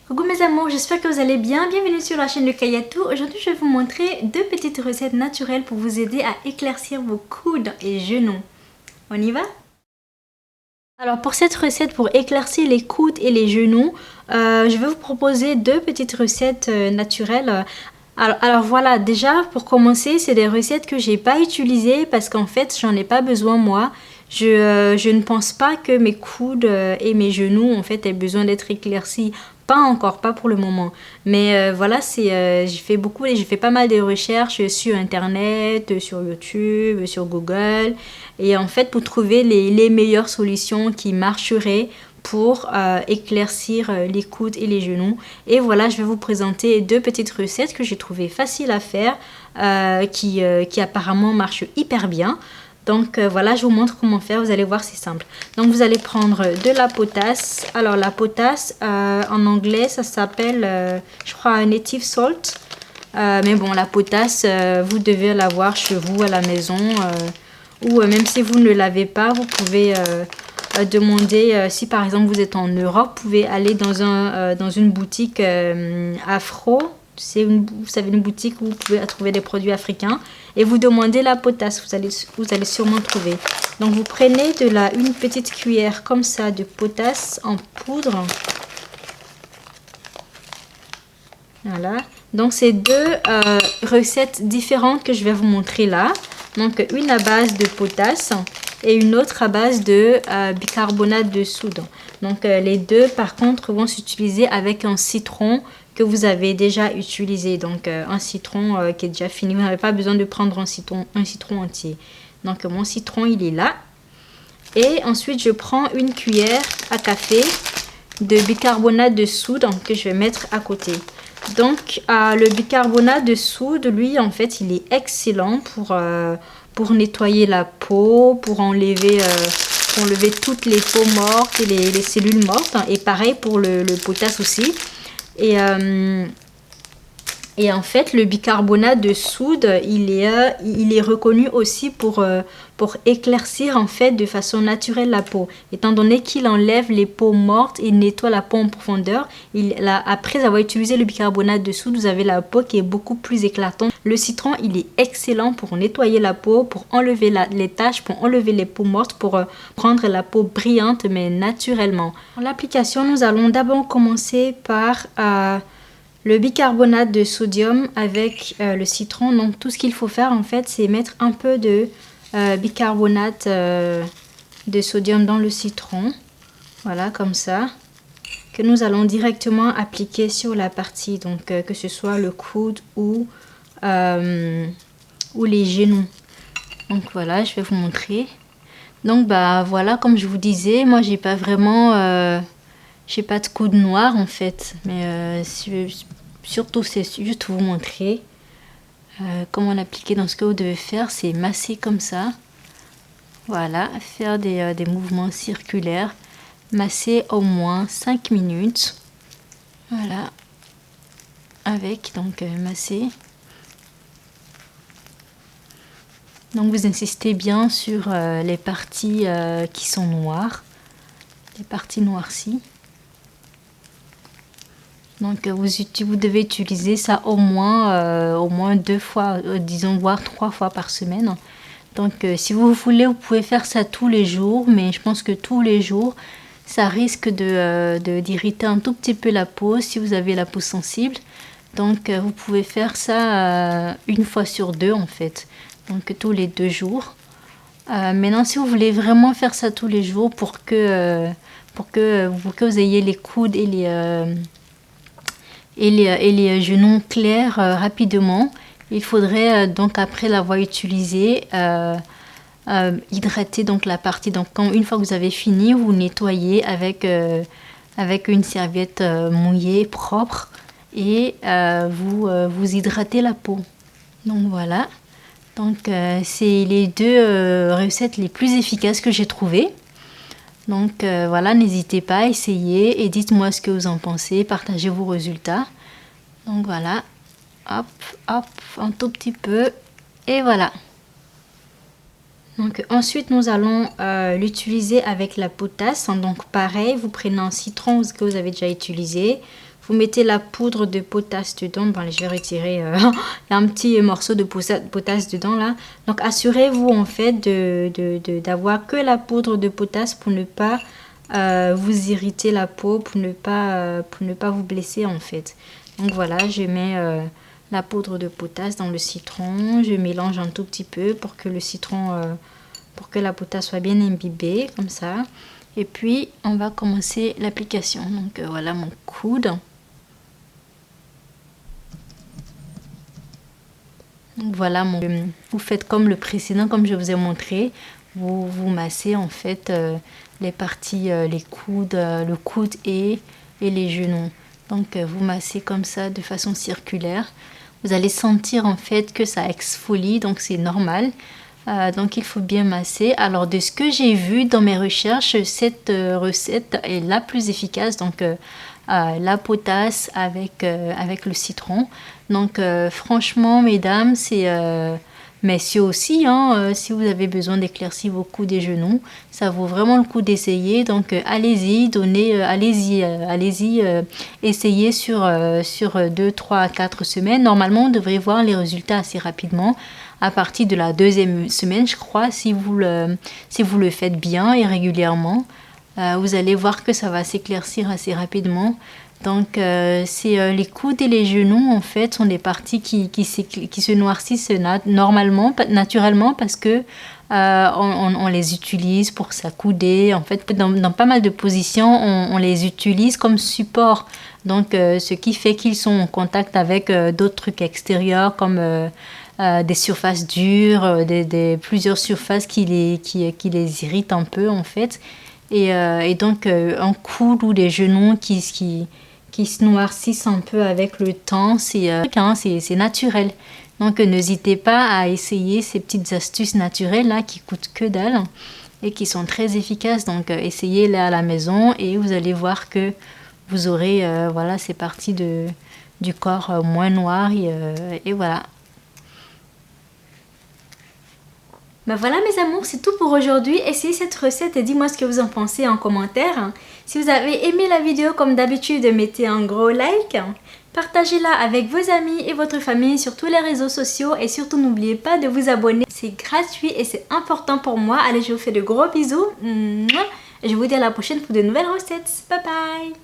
Coucou mes amours, j'espère que vous allez bien. Bienvenue sur la chaîne de Kayatou. Aujourd'hui, je vais vous montrer deux petites recettes naturelles pour vous aider à éclaircir vos coudes et genoux. On y va? Alors pour cette recette pour éclaircir les coudes et les genoux, je vais vous proposer deux petites recettes naturelles. Alors voilà, déjà pour commencer, c'est des recettes que j'ai pas utilisées parce qu'en fait j'en ai pas besoin moi. Je ne pense pas que mes coudes et mes genoux en fait aient besoin d'être éclaircis. Pas encore, pas pour le moment. Mais voilà, j'ai fait pas mal de recherches sur internet, sur YouTube, sur Google. Et en fait, pour trouver les meilleures solutions qui marcheraient pour éclaircir les coudes et les genoux. Et voilà, je vais vous présenter deux petites recettes que j'ai trouvées faciles à faire, qui apparemment marchent hyper bien. Donc voilà, je vous montre comment faire, vous allez voir, c'est simple. Donc vous allez prendre de la potasse. Alors la potasse, en anglais, ça s'appelle, je crois, native salt. Mais bon, la potasse, vous devez l'avoir chez vous à la maison. Ou même si vous ne l'avez pas, vous pouvez demander, si par exemple vous êtes en Europe, vous pouvez aller dans une boutique afro. Vous savez, une boutique où vous pouvez trouver des produits africains et vous demandez la potasse, vous allez sûrement trouver. Donc vous prenez une petite cuillère comme ça de potasse en poudre. Voilà. Donc c'est deux recettes différentes que je vais vous montrer là. Donc une à base de potasse et une autre à base de bicarbonate de soude. Donc les deux par contre vont s'utiliser avec un citron que vous avez déjà utilisé. Donc un citron qui est déjà fini. Vous n'avez pas besoin de prendre un citron entier. Donc mon citron il est là. Et ensuite je prends une cuillère à café de bicarbonate de soude que je vais mettre à côté. Donc le bicarbonate de soude, lui en fait il est excellent pour nettoyer la peau, pour enlever toutes les peaux mortes et les cellules mortes. Et pareil pour le potasse aussi. Et en fait, le bicarbonate de soude, il est reconnu aussi pour éclaircir en fait de façon naturelle la peau. Étant donné qu'il enlève les peaux mortes et nettoie la peau en profondeur, après avoir utilisé le bicarbonate de soude, vous avez la peau qui est beaucoup plus éclatante. Le citron, il est excellent pour nettoyer la peau, pour enlever les taches, pour enlever les peaux mortes, pour rendre la peau brillante mais naturellement. Pour l'application, nous allons d'abord commencer par le bicarbonate de sodium avec le citron. Donc tout ce qu'il faut faire en fait, c'est mettre un peu de bicarbonate de sodium dans le citron. Voilà, comme ça. Que nous allons directement appliquer sur la partie, donc que ce soit le coude ou les genoux. Donc voilà, je vais vous montrer. Donc bah voilà, comme je vous disais, moi j'ai pas vraiment... j'ai pas de coude noir en fait, mais surtout c'est juste vous montrer comment l'appliquer. Donc ce que vous devez faire, c'est masser comme ça. Voilà, faire des mouvements circulaires. Masser au moins 5 minutes. Voilà, avec donc masser. Donc vous insistez bien sur les parties qui sont noires, les parties noircies. Donc vous devez utiliser ça au moins 2 fois, disons voire 3 fois par semaine. Donc si vous voulez, vous pouvez faire ça tous les jours, mais je pense que tous les jours, ça risque d'irriter un tout petit peu la peau si vous avez la peau sensible. Donc vous pouvez faire ça une fois sur 2 en fait, donc tous les 2 jours. Maintenant, si vous voulez vraiment faire ça tous les jours pour que vous ayez les coudes et les genoux clairs rapidement, il faudrait donc après l'avoir utilisé hydrater donc la partie. Donc une fois que vous avez fini, vous nettoyez avec une serviette mouillée propre et vous hydratez la peau. Donc voilà, donc c'est les deux recettes les plus efficaces que j'ai trouvées. Donc voilà, n'hésitez pas à essayer et dites-moi ce que vous en pensez, partagez vos résultats. Donc voilà, hop, hop, un tout petit peu et voilà. Donc ensuite nous allons l'utiliser avec la potasse. Donc pareil, vous prenez un citron que vous avez déjà utilisé, Vous mettez la poudre de potasse dedans. Bon, allez, je vais retirer. Il y a un petit morceau de potasse dedans là. Donc assurez-vous en fait d'avoir que la poudre de potasse pour ne pas vous irriter la peau, pour ne pas vous blesser en fait. Donc voilà, je mets la poudre de potasse dans le citron. Je mélange un tout petit peu pour que le citron, pour que la potasse soit bien imbibée comme ça. Et puis on va commencer l'application. Donc voilà mon coude. Donc voilà, vous faites comme le précédent, comme je vous ai montré. Vous massez en fait les parties, les coudes, le coude et les genoux. Donc vous massez comme ça de façon circulaire. Vous allez sentir en fait que ça exfolie, donc c'est normal. Donc il faut bien masser. Alors de ce que j'ai vu dans mes recherches, cette recette est la plus efficace. Donc la potasse avec le citron. Donc franchement mesdames, messieurs aussi, hein, si vous avez besoin d'éclaircir vos coudes et genoux, ça vaut vraiment le coup d'essayer. Donc allez-y, essayez sur 2, 3, 4 semaines. Normalement on devrait voir les résultats assez rapidement. À partir de la 2e semaine, je crois, si vous le faites bien et régulièrement, vous allez voir que ça va s'éclaircir assez rapidement. Donc les coudes et les genoux en fait sont des parties qui se noircissent naturellement parce que on les utilise pour s'accouder. En fait dans pas mal de positions on les utilise comme support. Donc ce qui fait qu'ils sont en contact avec d'autres trucs extérieurs comme des surfaces dures, plusieurs surfaces qui les irritent un peu en fait. Et donc un coude ou des genoux qui se noircissent un peu avec le temps, c'est naturel. Donc n'hésitez pas à essayer ces petites astuces naturelles là qui coûtent que dalle et qui sont très efficaces. Donc essayez-les à la maison et vous allez voir que vous aurez voilà, ces parties du corps moins noires et voilà. Ben voilà mes amours, c'est tout pour aujourd'hui. Essayez cette recette et dis-moi ce que vous en pensez en commentaire. Si vous avez aimé la vidéo, comme d'habitude, mettez un gros like. Partagez-la avec vos amis et votre famille sur tous les réseaux sociaux. Et surtout, n'oubliez pas de vous abonner. C'est gratuit et c'est important pour moi. Allez, je vous fais de gros bisous. Et je vous dis à la prochaine pour de nouvelles recettes. Bye bye!